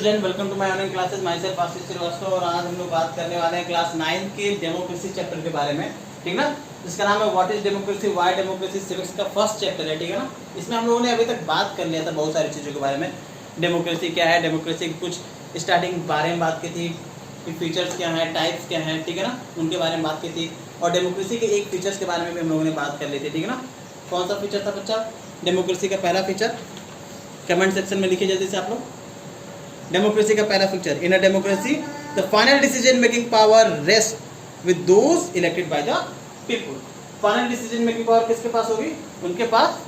Student, welcome to my online classes. Myself Ashish Shrivastava और आज हम लोग बात करने वाले हैं क्लास 9 के डेमोक्रेसी चैप्टर के बारे में, ठीक ना। जिसका नाम है what is democracy, why democracy, civics का फर्स्ट चैप्टर है, ठीक है ना। इसमें हम लोगों ने अभी तक बात कर लिया था बहुत सारी चीज़ों के बारे में। डेमोक्रेसी क्या है, डेमोक्रेसी की कुछ स्टार्टिंग बारे में बात की थी कि फीचर्स क्या है, टाइप्स क्या हैं, ठीक है ना, उनके बारे में बात की थी। और डेमोक्रेसी के एक फीचर्स के बारे में भी हम लोगों ने बात कर ली थी, ठीक है ना। कौन सा फीचर था बच्चा? डेमोक्रेसी का पहला फीचर कमेंट सेक्शन में लिखिए जल्दी से आप लोग। डेमोक्रेसी का पहला feature, in a democracy the final decision making power rest with those elected by the people. Final decision making power किसके पास होगी? उनके पास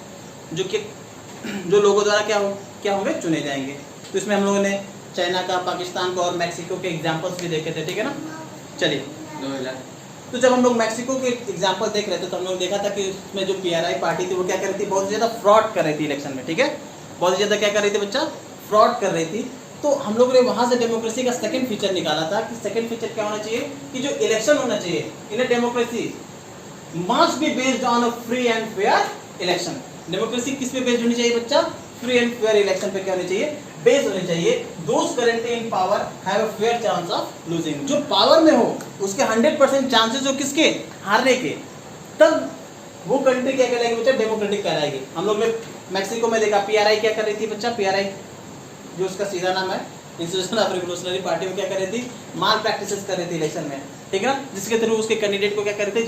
जो लोगों द्वारा क्या होंगे, चुने जाएंगे। तो इसमें हम लोगों ने चाइना का, पाकिस्तान का और मैक्सिको के एग्जाम्पल्स भी देखे थे, ठीक है ना। चलिए, तो जब हम लोग मैक्सिको के एग्जाम्पल देख रहे थे तो हम लोग देखा था कि उसमें जो PRI पार्टी थी वो क्या कर रही थी, बहुत ज़्यादा फ्रॉड कर रही थी इलेक्शन में, ठीक है। बहुत ज़्यादा क्या कर रही थी बच्चा? फ्रॉड कर रही थी। तो हम लोग ने वहाँ से डेमोक्रेसी का सेकंड फीचर निकाला था कि सेकंड फीचर क्या होना चाहिए कि जो इलेक्शन होना चाहिए in a democracy must be based on a free and fair election. Democracy किस पे बेस्ड होनी चाहिए बच्चा? फ्री एंड फेयर इलेक्शन पे क्या होनी चाहिए? बेस्ड होनी चाहिए। Those currently in power have a fair chance of losing. जो पावर में हो उसके 100% चांसेस हो किसके? हारने के। तब वो कंट्री क्या कहलाएगी बच्चा? डेमोक्रेटिक कहलाएगी। हम लोग ने मैक्सिको में देखा PRI क्या कर रही थी बच्चा? PRI जो उसका सीधा नाम है इंस्टीट्यूशन ऑफ रिवोल्यूशनरी पार्टी, में क्या कर रही थी? माल प्रैक्टिसेस कर रही थी इलेक्शन में, ठीक है ना। जिसके थ्रू उसके कैंडिडेट को क्या कर रहे थे?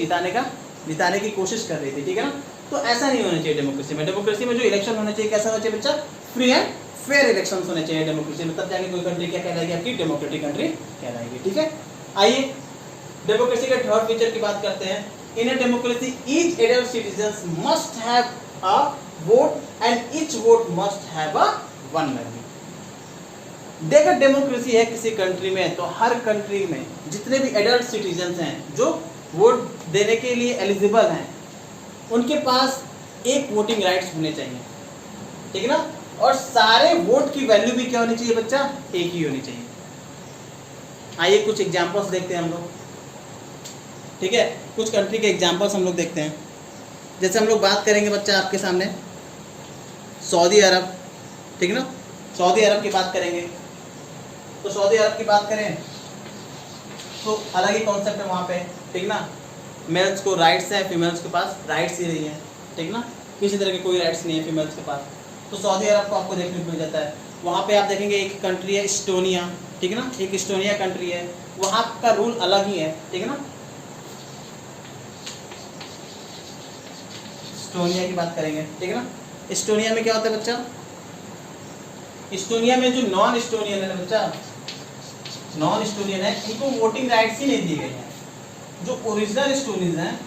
जिताने की कोशिश कर रही थी, ठीक है ना। तो ऐसा नहीं होना चाहिए डेमोक्रेसी में। डेमोक्रेसी में जो इलेक्शन होना चाहिए कैसा होना चाहिए बच्चा? फ्री एंड फेयर इलेक्शन होने चाहिए डेमोक्रेसी में। तब जाके कोई कंट्री क्या कहलाएगी? आपकी डेमोक्रेटिक कंट्री कहलाएगी, ठीक है। आइए डेमोक्रेसी के थर्ड फीचर की बात करते हैं। In a democracy each adult citizens must have a vote and each vote must have a one value. देखो डेमोक्रेसी है किसी कंट्री में तो हर कंट्री में जितने भी एडल्ट सिटीजन्स हैं जो वोट देने के लिए एलिजिबल हैं उनके पास एक वोटिंग राइट्स होने चाहिए, ठीक है ना। और सारे वोट की वैल्यू भी क्या होनी चाहिए बच्चा? एक ही होनी चाहिए। आइए कुछ एग्जांपल्स देखते हैं हम लोग, ठीक है। कुछ कंट्री के एग्जांपल्स हम लोग देखते हैं। जैसे हम लोग बात करेंगे बच्चा आपके सामने सऊदी अरब, ठीक है ना। सऊदी अरब की बात करेंगे तो सऊदी अरब की बात करें तो अलग ही कॉन्सेप्ट है वहाँ पे, ठीक ना। मेल्स को राइट्स है, फीमेल्स के पास राइट्स ही नहीं है, ठीक ना। किसी तरह के कोई राइट्स नहीं है फीमेल्स के पास। तो सऊदी अरब को आपको देखने को मिल जाता है। वहाँ पे आप देखेंगे एक कंट्री है इस्टोनिया, ठीक है ना। एक इस्टोनिया कंट्री है, वहाँ का रूल अलग ही है, ठीक है ना। इस्टोनिया की बात करेंगे, ठीक है ना। इस्टोनिया में क्या होता है बच्चा? इस्टोनिया में जो नॉन इस्टोनियन है बच्चा, नॉन इस्टोनियन है, इनको वोटिंग राइट्स ही नहीं दी गई हैं। जो ओरिजिनल इस्टोनियंस हैं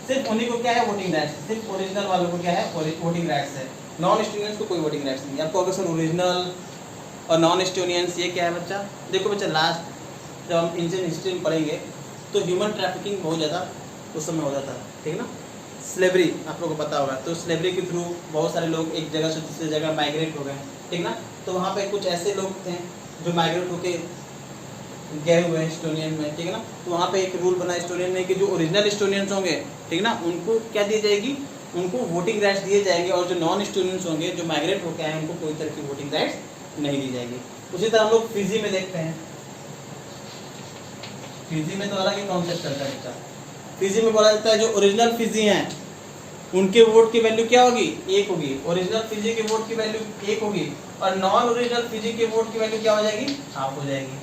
सिर्फ उन्हीं को क्या है? Voting rights. सिर्फ ओरिजिनल वालों को क्या है? वोटिंग राइट्स है। नॉन इस्टोनियंस को कोई वोटिंग राइट्स नहीं है। आपको अगर सर ओरिजिनल और नॉन इस्टोनियंस ये क्या है बच्चा? देखो बच्चा, लास्ट जब हम इंडियन हिस्ट्री में पढ़ेंगे तो ह्यूमन ट्रैफिकिंग बहुत ज़्यादा उस समय हो जाता है, ठीक है ना। स्लेवरी आप लोगों को पता होगा। तो स्लेवरी के थ्रू बहुत सारे लोग एक जगह से दूसरी जगह माइग्रेट हो गए, ठीक ना। तो वहाँ पे कुछ ऐसे लोग थे जो माइग्रेट होके गए हुए हैं इस्टोनियन में, ठीक है ना। तो वहाँ पे एक रूल बना इस्टोनियन में कि जो ओरिजिनल इस्टोनियंस होंगे, ठीक ना, उनको क्या दी जाएगी? उनको वोटिंग राइट्स दिए जाएंगे। और जो नॉन इस्टोनियंस होंगे जो माइग्रेट होकर आए उनको कोई तरह की वोटिंग राइट्स नहीं दी जाएगी। उसी तरह हम लोग फिजी में देखते हैं। फिजी में तो अलग ही कॉन्सेप्ट चलता है बच्चा। फिजी में बोला जाता है जो ओरिजिनल फिजी हैं उनके वोट की वैल्यू क्या होगी? एक होगी। ओरिजिनल फिजी के वोट की वैल्यू एक होगी और नॉन ओरिजिनल फिजी के वोट की वैल्यू क्या हो जाएगी? हाफ हो जाएगी।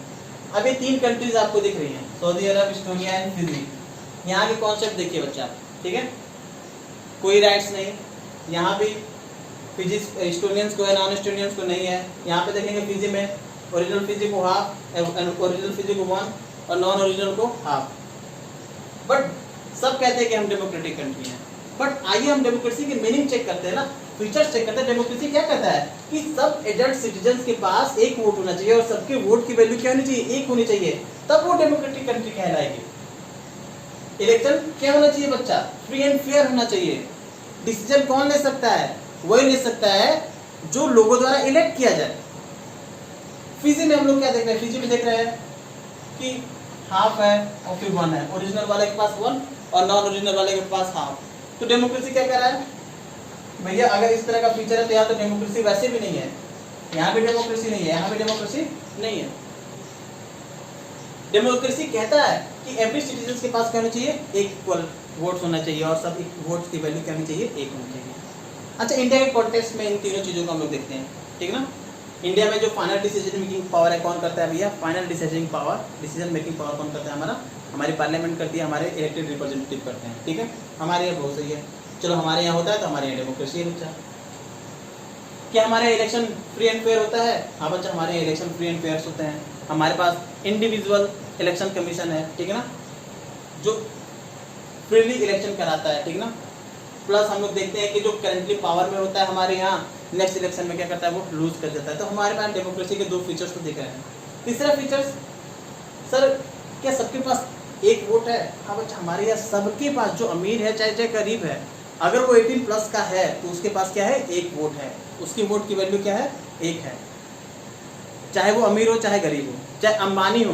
अब ये तीन कंट्रीज आपको दिख रही हैं, Saudi Arab, Estonia and Fiji. यहाँ के कॉन्सेप्ट देखिए बच्चा, ठीक है। कोई राइट्स नहीं, यहाँ भी फिजी इस्टोनियंस को है, नॉन इस्टोनियंस को नहीं है। यहाँ पे देखेंगे फिजी में ओरिजिनल फिजी को हाफ, ओरिजिनल फिजी को 1 और नॉन ओरिजिनल को हाफ। बट सब कहते हैं कि हम डेमोक्रेटिक कंट्री हैं। बट आइए हम डेमोक्रेसी की मीनिंग चेक करते हैं ना, फीचर्स चेक करते हैं। डेमोक्रेसी क्या कहता है कि सब एडल्ट सिटीजन्स के पास एक वोट होना चाहिए और सबके वोट की वैल्यू क्या होनी चाहिए? एक होनी चाहिए। तब वो डेमोक्रेटिक कंट्री कहलाएगी। इलेक्शन क्या होना चाहिए बच्चा? फ्री एंड फेयर होना चाहिए। डिसीजन कौन ले सकता है? वही ले सकता है जो लोगों द्वारा इलेक्ट किया जाए। फिजी में हम लोग क्या देख रहे हैं? फिजी में देख रहे हैं कि हाफ है और फिर 1 है। ओरिजिनल वाले के पास 1 और नॉन ओरिजिनल वाले के पास हाफ। तो डेमोक्रेसी क्या कह रहा है भैया? अगर इस तरह का फीचर है तो यहाँ तो डेमोक्रेसी वैसे भी नहीं है। यहाँ भी डेमोक्रेसी नहीं है, यहाँ भी डेमोक्रेसी नहीं है। डेमोक्रेसी कहता है कि एवरी सिटीजन के पास क्या होना चाहिए, एक इक्वल वोट्स होना चाहिए और सब वोट्स की वैल्यू क्या होनी चाहिए, एक होनी चाहिए। अच्छा, इंडिया के कॉन्टेक्स्ट में इन तीनों चीज़ों को हम लोग देखते हैं, ठीक ना। इंडिया में जो फाइनल डिसीजन मेकिंग पावर है कौन करता है भैया, फाइनल डिसीजन मेकिंग पावर कौन करता है, हमारी पार्लियामेंट करती है, हमारे इलेक्टेड रिप्रेजेंटेटिव करते हैं, ठीक है। हमारे यहाँ बहुत सही है, चलो हमारे यहाँ होता है तो हमारे यहाँ डेमोक्रेसी है बच्चा। क्या हमारे इलेक्शन फ्री एंड फेयर होता है, हाँ बच्चा हमारे यहाँ इलेक्शन फ्री एंड फेयर होते हैं। हमारे पास इंडिविजुअल इलेक्शन कमीशन है, ठीक है ना, जो फ्रीली इलेक्शन कराता है, ठीक ना। प्लस हम लोग देखते हैं कि जो करंटली पावर में होता है हमारे यहाँ, नेक्स्ट इलेक्शन में क्या करता है, वो लूज कर देता है। तो हमारे पास डेमोक्रेसी के दो फीचर्स तो दिख रहे हैं। तीसरा फीचर्स, सर क्या सबके पास एक वोट है, हाँ बच्चा हमारे यहाँ सबके पास, जो अमीर है चाहे गरीब है, अगर वो 18 प्लस का है तो उसके पास क्या है, एक वोट है। उसकी वोट की वैल्यू क्या है, एक है। चाहे वो अमीर हो चाहे गरीब हो, चाहे अंबानी हो,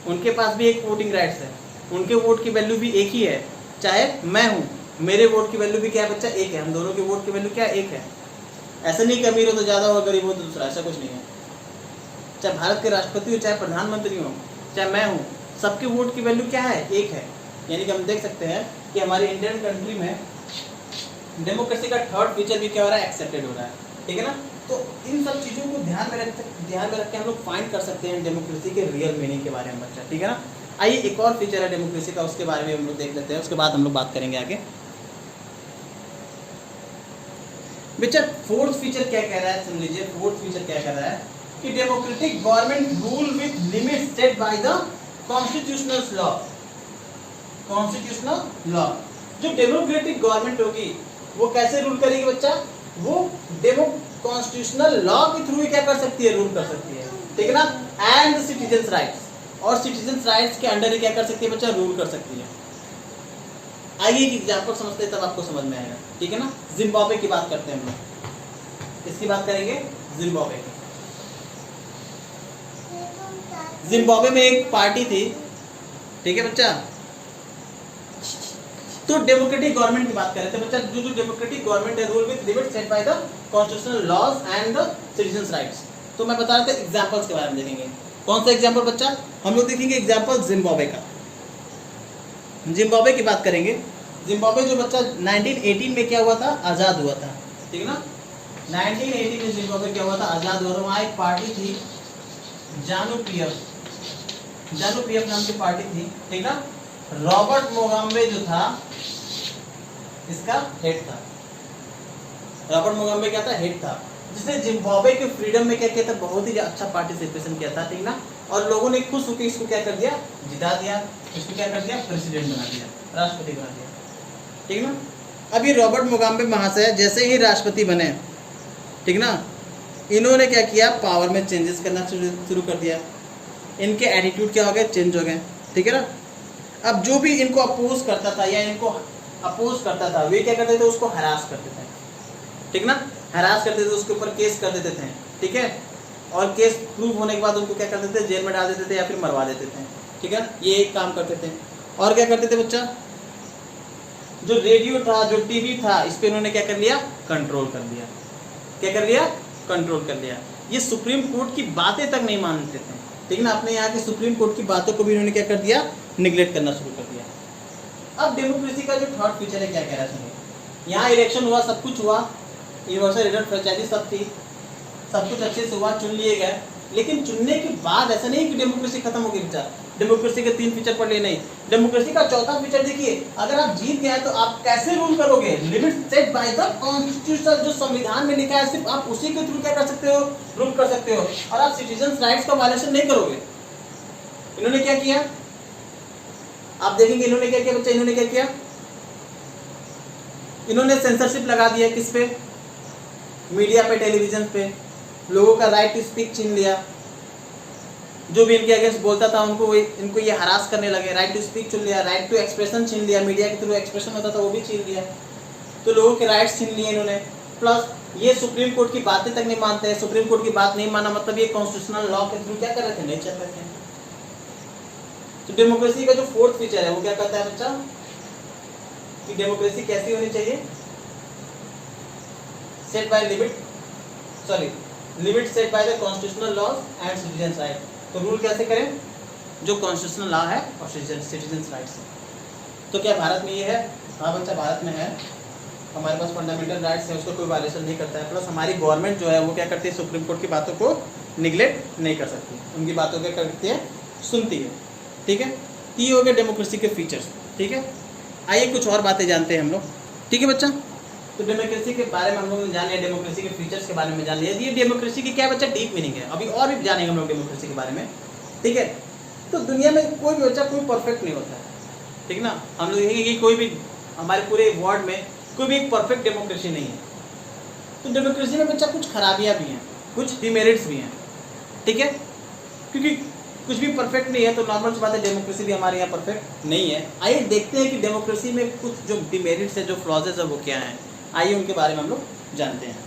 उनके पास भी एक वोटिंग राइट्स है, उनके वोट की वैल्यू भी एक ही है। चाहे मैं हूँ, मेरे वोट की वैल्यू भी क्या है बच्चा, एक है। हम दोनों की वोट की वैल्यू क्या है, एक है। ऐसा नहीं कि अमीर हो तो ज़्यादा हो, गरीब हो तो दूसरा, ऐसा कुछ नहीं है। चाहे भारत के राष्ट्रपति हो, चाहे प्रधानमंत्री हो, चाहे मैं हूँ, सबके वोट की वैल्यू क्या है, एक है। यानी कि हम देख सकते हैं कि हमारी इंडियन कंट्री में डेमोक्रेसी का थर्ड फीचर भी क्या हो रहा है, एक्सेप्टेड हो रहा है, ठीक है ना। तो इन सब चीज़ों को ध्यान में रख के हम लोग फाइंड कर सकते हैं डेमोक्रेसी के रियल मीनिंग के बारे में बच्चा, ठीक है ना। आइए एक और फीचर है डेमोक्रेसी का, उसके बारे में हम लोग देख लेते हैं, उसके बाद हम लोग बात करेंगे आगे। बच्चा फोर्थ फीचर क्या कह रहा है, सुन लीजिए। फोर्थ फीचर क्या कह रहा है कि democratic government rule with limit set by the constitutional law. Constitutional law, जो डेमोक्रेटिक गवर्नमेंट होगी वो कैसे रूल करेगी बच्चा, वो कॉन्स्टिट्यूशनल लॉ के थ्रू ही क्या कर सकती है, रूल कर सकती है, ठीक है ना। एंड सिटीजन्स राइट्स, और सिटीजन्स राइट्स के अंडर ही क्या कर सकती है बच्चा, रूल कर सकती है। आइए एक एग्जांपल समझते हैं, तब आपको समझ में आएगा, ठीक है ना। जिम्बाब्वे की बात करते हैं हम लोग, इसकी बात करेंगे जिम्बाब्वे की। जिम्बाब्वे में एक पार्टी थी, ठीक है बच्चा। तो डेमोक्रेटिक गवर्नमेंट की बात कर रहे थे बच्चा, जो डेमोक्रेटिक गवर्नमेंट है, rule with limit set by the constitutional laws and the citizens rights. तो मैं बता रहा था एग्जांपल्स के बारे में देखेंगे। कौन सा एग्जांपल बच्चा, हम लोग देखेंगे एग्जांपल जिम्बाब्वे का। जिम्बाब्वे की बात करेंगे। जिम्बाब्वे जो बच्चा 1918 में क्या हुआ था, आज़ाद हुआ था, ठीक है ना। 1918 में जिम्बाब्वे क्या हुआ था, आज़ाद हुआ था। वहाँ एक पार्टी थी जानु पीएफ नाम की पार्टी थी, ठीक ना। रॉबर्ट मुगाबे जो था इसका हेड था। रॉबर्ट मुगाबे क्या था, हेड था, जिसने जिम्बाब्वे के फ्रीडम में क्या किया था, बहुत ही अच्छा पार्टिसिपेशन किया था, ठीक ना। और लोगों ने खुश होकर इसको क्या कर दिया, जिता दिया, इसको क्या कर दिया, प्रेसिडेंट बना दिया, राष्ट्रपति बना दिया, ठीक ना। अब ये रॉबर्ट मुगाबे महाशय जैसे ही राष्ट्रपति बने, ठीक ना, इन्होंने क्या किया, पावर में चेंजेस करना शुरू कर दिया। इनके एटीट्यूड क्या हो गए, चेंज हो गए, ठीक है ना। अब जो भी इनको अपोज करता था या इनको अपोज करता था, वे क्या करते थे, उसको हरास करते थे, ठीक ना। हरास करते थे, उसके ऊपर केस कर देते थे, ठीक है। और केस प्रूव होने के बाद उनको क्या करते थे, जेल में डाल देते थे या फिर मरवा देते थे, ठीक है। ये एक काम करते थे। और क्या करते थे बच्चा, जो रेडियो था, जो टीवी था, इस पर इन्होंने क्या कर लिया, कंट्रोल कर लिया। क्या कर लिया, कंट्रोल कर लिया। ये सुप्रीम कोर्ट की बातें तक नहीं मानते थे, ठीक ना। अपने यहाँ के सुप्रीम कोर्ट की बातों को भी इन्होंने क्या कर दिया, निगलेक्ट करना शुरू कर दिया। अब डेमोक्रेसी का जो थर्ड फीचर है क्या कह रहा है, यहाँ इलेक्शन हुआ, सब कुछ हुआ, यूनिवर्सल रिजल्ट फ्रेंचाइजी सब थी, सब कुछ अच्छे से हुआ, चुन लिए गए। लेकिन चुनने के बाद ऐसा नहीं कि डेमोक्रेसी खत्म हो गई बच्चा। डेमोक्रेसी के 3 फीचर पढ़ लिए नहीं, डेमोक्रेसी का चौथा फीचर देखिए, अगर आप जीत गए तो आप कैसे रूल करोगे, limit set by the constitution, जो संविधान में लिखा है, सिर्फ आप उसी के थ्रू क्या कर सकते हो, रूल कर सकते हो, और आप सिटीजन्स राइट्स का वायलेशन नहीं करोगे। इन्होंने क्या किया, आप देखेंगे इन्होंने क्या किया बच्चा, इन्होंने क्या किया, इन्होंने सेंसरशिप लगा दिया, किस पे, मीडिया पे, टेलीविजन पे। लोगों का राइट टू स्पीक छीन लिया, जो भी इनके अगेंस्ट बोलता था उनको इनको ये हरास करने लगे। राइट टू स्पीक छीन लिया, राइट टू एक्सप्रेशन छीन लिया, मीडिया के थ्रू एक्सप्रेशन होता था वो भी छीन लिया। तो लोगों के राइट्स छीन लिए इन्होंने। प्लस ये सुप्रीम कोर्ट की बातें तक नहीं मानते हैं। सुप्रीम कोर्ट की बात नहीं माना मतलब ये कॉन्स्टिट्यूशनल लॉ के थ्रू क्या कर रहे थे, नहीं चल रहे थे। तो डेमोक्रेसी का जो फोर्थ फीचर है वो क्या कहता है बच्चा, कि डेमोक्रेसी कैसी होनी चाहिए, set by limit, sorry limit set by the constitutional laws and citizen right. तो रूल कैसे करें, जो कॉन्स्टिट्यूशनल लॉ है और सिटीजन राइट्स। तो क्या भारत में ये है? हाँ बच्चा, भारत में है। हमारे पास फंडामेंटल राइट्स है, उसको कोई वायलेशन नहीं करता है। प्लस हमारी गवर्नमेंट जो है वो क्या करती है, सुप्रीम कोर्ट की बातों को निगलेक्ट नहीं कर सकती, उनकी बातों क्या करती है, सुनती है। ठीक है, ये हो गए डेमोक्रेसी के फीचर्स। ठीक है, आइए कुछ और बातें जानते हैं हम लोग। ठीक है बच्चा, तो डेमोक्रेसी के बारे में हम लोग जान लिया, डेमोक्रेसी के फीचर्स के बारे में जान लिया। ये डेमोक्रेसी की क्या बच्चा डीप मीनिंग है, अभी और भी जानेंगे हम लोग डेमोक्रेसी के बारे में। ठीक है, तो दुनिया में कोई भी बच्चा कोई परफेक्ट नहीं होता है। ठीक ना, हम लोग देखेंगे कि कोई भी हमारे पूरे वर्ल्ड में कोई भी एक परफेक्ट डेमोक्रेसी नहीं है। तो डेमोक्रेसी में बच्चा कुछ खराबियां भी हैं, कुछ डिमेरिट्स भी हैं। ठीक है, क्योंकि कुछ भी परफेक्ट नहीं है तो नॉर्मल सी बात है, डेमोक्रेसी भी हमारे यहाँ परफेक्ट नहीं है। आइए देखते हैं कि डेमोक्रेसी में कुछ जो डिमेरिट्स है, जो फ्लॉजेस है, वो क्या हैं। आइए उनके बारे में हम लोग जानते हैं।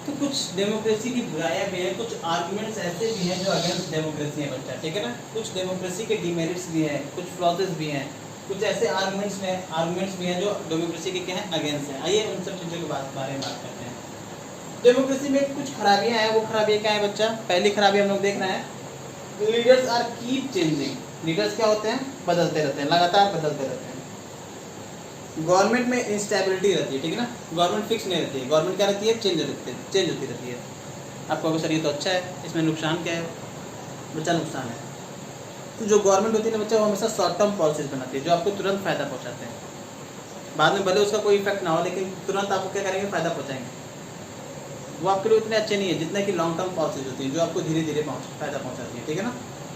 तो कुछ डेमोक्रेसी की बुराइयां भी हैं, कुछ आर्गुमेंट्स ऐसे भी हैं जो अगेंस्ट डेमोक्रेसी है बच्चा। ठीक है ना, कुछ डेमोक्रेसी के डिमेरिट्स भी हैं, कुछ फ्लॉजेस भी हैं, कुछ ऐसे आर्गुमेंट्स भी हैं जो डेमोक्रेसी के क्या हैं, अगेंस्ट हैं। आइए उन सब चीज़ों के बारे में बात करते हैं। डेमोक्रेसी में कुछ खराबियां हैं, वो खराबियां क्या है बच्चा? पहली खराबी हम लोग देख रहे हैं, leaders are keep changing. Leaders क्या होते हैं, बदलते रहते हैं, लगातार बदलते रहते हैं। गवर्नमेंट में इंस्टेबिलिटी रहती है। ठीक है ना, गवर्नमेंट फिक्स नहीं रहती है, गवर्नमेंट क्या रहती है, चेंज होती रहती है। आपको अगर सर ये तो अच्छा है, इसमें नुकसान क्या है बच्चा? नुकसान है तो जो गवर्नमेंट होती है ना बच्चा, वो हमेशा शॉर्ट टर्म पॉलिसीज बनाती है जो आपको तुरंत फायदा पहुँचाते हैं। बाद में भले उसका कोई इफेक्ट ना हो, लेकिन तुरंत आपको क्या करेंगे, फायदा पहुँचाएंगे। वो आपके लिए उतने अच्छे नहीं है जितने कि लॉन्ग टर्म पॉलिसीज होती हैं जो आपको धीरे धीरे फायदा पहुंचाती है। ठीक है ना,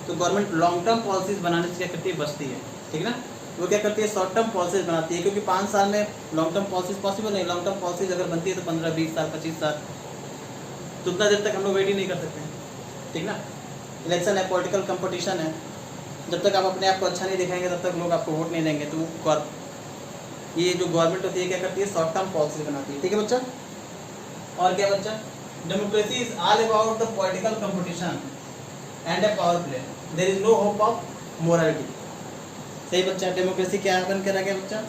तो गवर्नमेंट लॉन्ग टर्म पॉलिसीज बनाने से क्या करती है, बचती है। ठीक है ना, वो क्या करती है, शॉर्ट टर्म पॉलिसीज बनाती है, क्योंकि 5 साल में लॉन्ग टर्म पॉलिसीज पॉसिबल नहीं। लॉन्ग टर्म पॉलिसीज अगर बनती है तो 15, 20 साल, 25 साल, तो उतना देर तक हम लोग वेट ही नहीं कर सकते। ठीक ना, इलेक्शन है, पॉलिटिकल कंपटीशन है, जब तक आप अपने आप को अच्छा नहीं दिखाएंगे तब तक लोग आपको वोट नहीं देंगे। तो ये जो गवर्नमेंट होती है क्या करती है, शॉर्ट टर्म पॉलिसीज बनाती है। ठीक है बच्चा, और क्या बच्चा, democracy is all about the political competition and a power play, there is no hope of morality. सही बच्चा, डेमोक्रेसी क्या बन के रह गया बच्चा,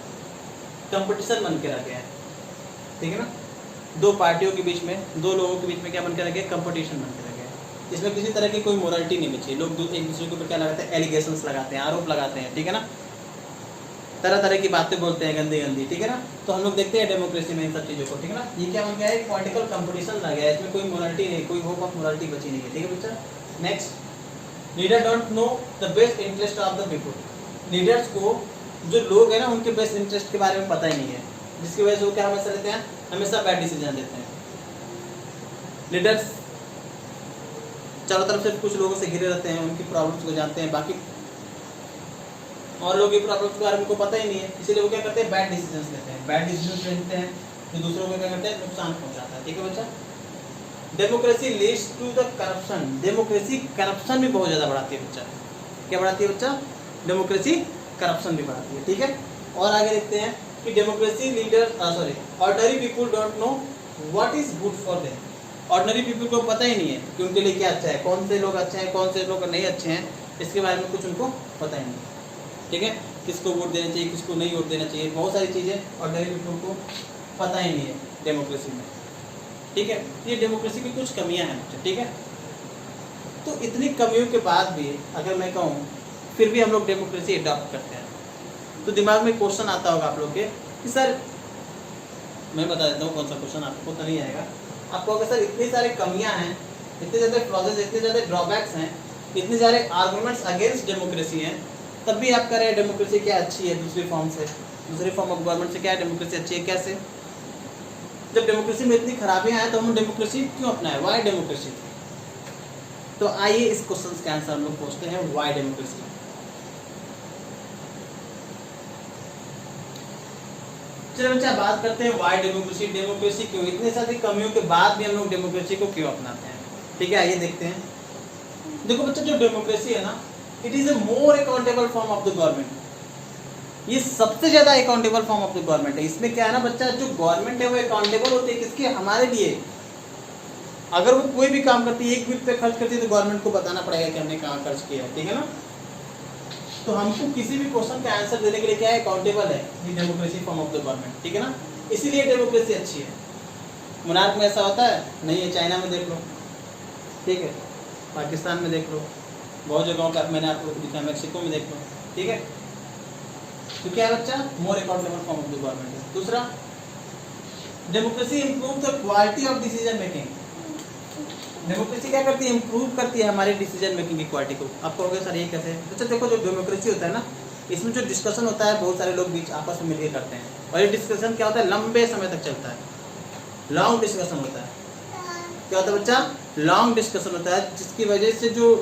कंपटीशन बन के रह गया है। ठीक है ना, दो पार्टियों के बीच में, दो लोगों के बीच में क्या बन के रह गया, कंपटीशन बन के रह गया। इसमें किसी तरह की कोई मोरालिटी नहीं बची। लोग एक दूसरे के ऊपर क्या लगाते हैं, एलिगेशंस लगाते हैं, आरोप लगाते हैं। ठीक है ना, तरह तरह की बातें बोलते हैं, गंदी गंदी। ठीक है ना, तो हम लोग देखते हैं डेमोक्रेसी में इन सब चीज़ों को। ठीक है ना, ये क्या बन गया है, पॉलिटिकल कंपटीशन लग गया है, इसमें कोई मोरालिटी नहीं, कोई होप ऑफ मोरालिटी बची नहीं है। ठीक है बच्चा, next, leader don't know the best interest of the people. Leaders को, जो लोग हैं ना, उनके बेस्ट इंटरेस्ट के बारे में पता ही नहीं है, जिसकी वजह से वो क्या हमेशा लेते हैं, हमेशा बैड डिसीजन लेते हैं। लीडर्स चारों तरफ से कुछ लोगों से घिरे रहते हैं, उनकी प्रॉब्लम्स को जानते हैं, बाकी और लोग की प्रॉब्लम्स के बारे में उनको पता ही नहीं है, इसीलिए वो क्या करते हैं, बैड डिसीजंस लेते हैं। बैड डिसीजंस लेते हैं तो दूसरों को क्या करते हैं, नुकसान पहुंचाता है। ठीक है बच्चा, democracy leads to the corruption. Democracy corruption भी बहुत ज़्यादा बढ़ाती है बच्चा। क्या बढ़ाती है बच्चा, डेमोक्रेसी करप्शन भी बढ़ाती है। ठीक है, और आगे देखते हैं कि democracy ordinary people don't know what is good for them. Ordinary people को पता ही नहीं है कि उनके लिए क्या अच्छा है, कौन से लोग अच्छे हैं, कौन से लोग नहीं अच्छे हैं, इसके बारे में कुछ उनको पता ही नहीं। ठीक है, किसको वोट देना चाहिए, किसको नहीं वोट देना चाहिए, बहुत सारी चीज़ें ऑर्डिनरी पीपल को पता ही नहीं है डेमोक्रेसी में। ठीक है, ये डेमोक्रेसी की कुछ कमियां हैं बच्चे। ठीक है, तो इतनी कमियों के बाद भी अगर मैं कहूँ, फिर भी हम लोग डेमोक्रेसी अडॉप्ट करते हैं, तो दिमाग में क्वेश्चन आता होगा आप लोग के कि सर, मैं बता देता हूँ कौन सा क्वेश्चन, आपको तो नहीं आएगा। आपको अगर सर इतनी सारी कमियां हैं, इतने ज़्यादा फ्लॉजेस, इतने ज़्यादा ड्रॉबैक्स हैं, इतने सारे आर्गूमेंट्स अगेंस्ट डेमोक्रेसी हैं, तब भी आप कह रहे हैं डेमोक्रेसी क्या अच्छी है दूसरी फॉर्म से, दूसरी फॉर्म ऑफ गवर्नमेंट से क्या है, डेमोक्रेसी अच्छी है। कैसे? जब डेमोक्रेसी में इतनी खराबियां हैं तो हम डेमोक्रेसी क्यों अपनाएं, वाई डेमोक्रेसी? तो आइए इस क्वेश्चन का आंसर हम लोग पूछते हैं, वाई डेमोक्रेसी। चलो बच्चा, बात करते हैं वाई डेमोक्रेसी। डेमोक्रेसी क्यों, इतने सारी कमियों के बाद भी हम लोग डेमोक्रेसी को क्यों अपनाते हैं? ठीक है, आइए देखते हैं। देखो बच्चा, जो डेमोक्रेसी है ना, it is a more accountable form of the government. ये सबसे ज्यादा accountable form of the government है। इसमें क्या है ना बच्चा, जो गवर्नमेंट है वो अकाउंटेबल होती है किसके, हमारे लिए। अगर वो कोई भी काम करती है, 1 रुपये खर्च करती है, तो गवर्नमेंट को बताना पड़ेगा कि हमने कहाँ खर्च किया है। ठीक है ना, तो हमको किसी भी क्वेश्चन का आंसर देने के लिए क्या है, अकाउंटेबल है ये democracy form of the government. ठीक है ना, इसीलिए डेमोक्रेसी अच्छी है। मोनार्क में ऐसा होता है नहीं है। चाइना में देख लो, ठीक है, पाकिस्तान में देख लो, बहुत जगहों का मैंने आपको दिखा, मैक्सिको में देख लो, ठीक है। तो क्या है बच्चा, मोर accountable form of the government है। दूसरा, democracy improve the quality of decision making. Democracy क्या करती है, इंप्रूव करती है हमारी डिसीजन मेकिंग की क्वालिटी को। आप कहोगे सर ये कैसे? अच्छा देखो, जो डेमोक्रेसी होता है ना, इसमें जो डिस्कशन होता है बहुत सारे लोग बीच आपस में मिलकर करते हैं, और ये डिस्कशन क्या होता है, लंबे समय तक चलता है, लॉन्ग डिस्कशन होता है। क्या होता है बच्चा, लॉन्ग डिस्कशन होता है, जिसकी वजह से जो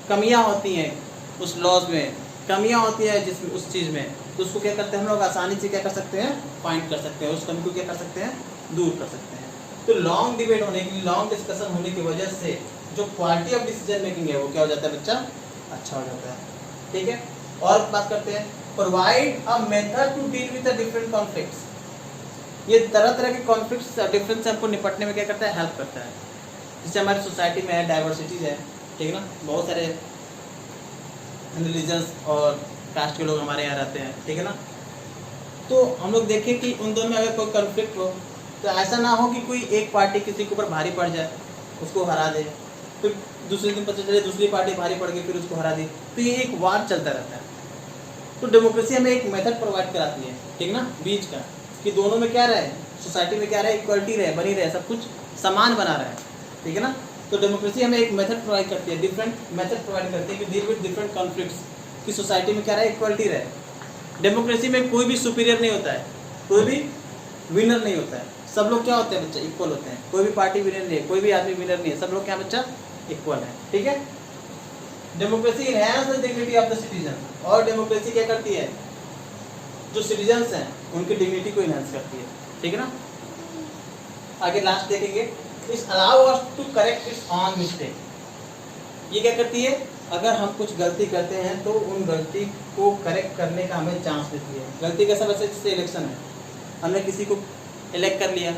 कमियां होती हैं उस लॉज में, कमियां होती है जिसमें उस चीज़ में, तो उसको क्या करते हैं हम लोग आसानी से क्या कर सकते हैं, फाइंड कर सकते हैं, उस कमी को क्या कर सकते हैं, दूर कर सकते हैं। तो लॉन्ग डिबेट होने की, लॉन्ग डिस्कशन होने की वजह से जो क्वालिटी ऑफ डिसीजन मेकिंग है वो क्या हो जाता है बच्चा, अच्छा हो जाता है, ठीक है। और बात करते हैं, provide a method to deal with the different conflicts. ये तरह तरह के कॉन्फ्लिक्ट्स डिफरेंस से हमको निपटने में क्या करता है, हेल्प करता है। जैसे हमारी सोसाइटी में है, डाइवर्सिटीज है, ठीक है ना, बहुत सारे रिलीजन्स और कास्ट के लोग हमारे यहाँ रहते हैं, ठीक है ना। तो हम लोग देखें कि उन दोनों में अगर कोई कॉन्फ्लिक्ट हो तो ऐसा ना हो कि कोई एक पार्टी किसी के ऊपर भारी पड़ जाए, उसको हरा दे, फिर दूसरे दिन पता चले दूसरी पार्टी भारी पड़ गई, फिर उसको हरा दी, तो ये एक वार चलता रहता है। तो डेमोक्रेसी हमें एक मेथड प्रोवाइड कराती है, ठीक ना, बीच का, कि दोनों में क्या रहे, सोसाइटी में क्या रहे, इक्वलिटी रहे, बनी रहे, सब कुछ समान बना रहा है, ठीक है ना। तो डेमोक्रेसी हमें एक मेथड प्रोवाइड करती है, डिफरेंट मेथड प्रोवाइड करती है कि डील विद डिफरेंट कॉन्फ्लिक्ट्स, कि सोसाइटी में क्या रहे, इक्वलिटी रहे। डेमोक्रेसी में कोई भी सुपीरियर नहीं होता है, कोई भी विनर नहीं होता है, सब लोग क्या होते हैं बच्चा, इक्वल होते हैं। कोई भी पार्टी विनर नहीं है, कोई भी आदमी विनर नहीं है, सब लोग क्या बच्चा, इक्वल है, ठीक है। Democracy enhance the dignity of the citizen, और डेमोक्रेसी क्या करती है, जो सिटीजन्स हैं उनकी डिग्निटी को इनहैंस करती है, ठीक है ना। आगे लास्ट देखेंगे, इस allow us to correct its own mistake. ये क्या करती है, अगर हम कुछ गलती करते हैं तो उन गलती को करेक्ट करने का हमें चांस देती है। गलती कैसा, वैसे जैसे इलेक्शन है, हमने किसी को इलेक्ट कर लिया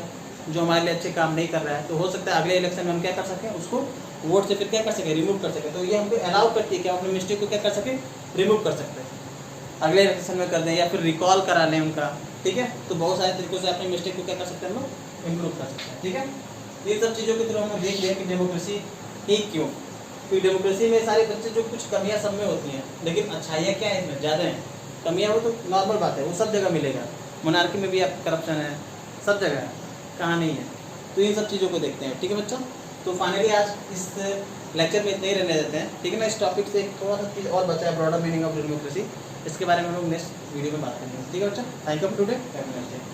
जो हमारे लिए अच्छे काम नहीं कर रहा है, तो हो सकता है अगले इलेक्शन में हम क्या कर सकें, उसको वोट से फिर क्या कर सकें, रिमूव कर सकें। तो ये हमको अलाउ करती है कि अपने मिस्टेक को क्या कर सकें, रिमूव कर सकते हैं, अगले इलेक्शन में कर दें या फिर रिकॉल करा लें उनका, ठीक है। तो बहुत सारे तरीकों से अपने मिस्टेक को क्या कर सकते हैं, हम लोग इम्प्रूव कर सकते हैं, ठीक है। ये सब चीज़ों के थ्रू हम लोग देख लिया कि डेमोक्रेसी ही क्यों, क्योंकि डेमोक्रेसी में सारे बच्चे जो कुछ कमियां सब में होती हैं, लेकिन अच्छाइयाँ क्या है इसमें, ज़्यादा हैं। कमियां वो तो नॉर्मल बात है, वो सब जगह मिलेगा, मोनार्की में भी आप करप्शन है, सब जगह है, कहाँ नहीं है। तो इन सब चीज़ों को देखते हैं, ठीक है बच्चों। तो फाइनली आज इस लेक्चर में इतने ही रहने देते हैं, ठीक है ना। इस टॉपिक से थोड़ा सा चीज़ और बचा है, ब्रॉडर मीनिंग ऑफ डेमोक्रेसी, इसके बारे में हम लोग नेक्स्ट वीडियो में बात करेंगे, ठीक है बच्चा। Thank you for today, have a nice day.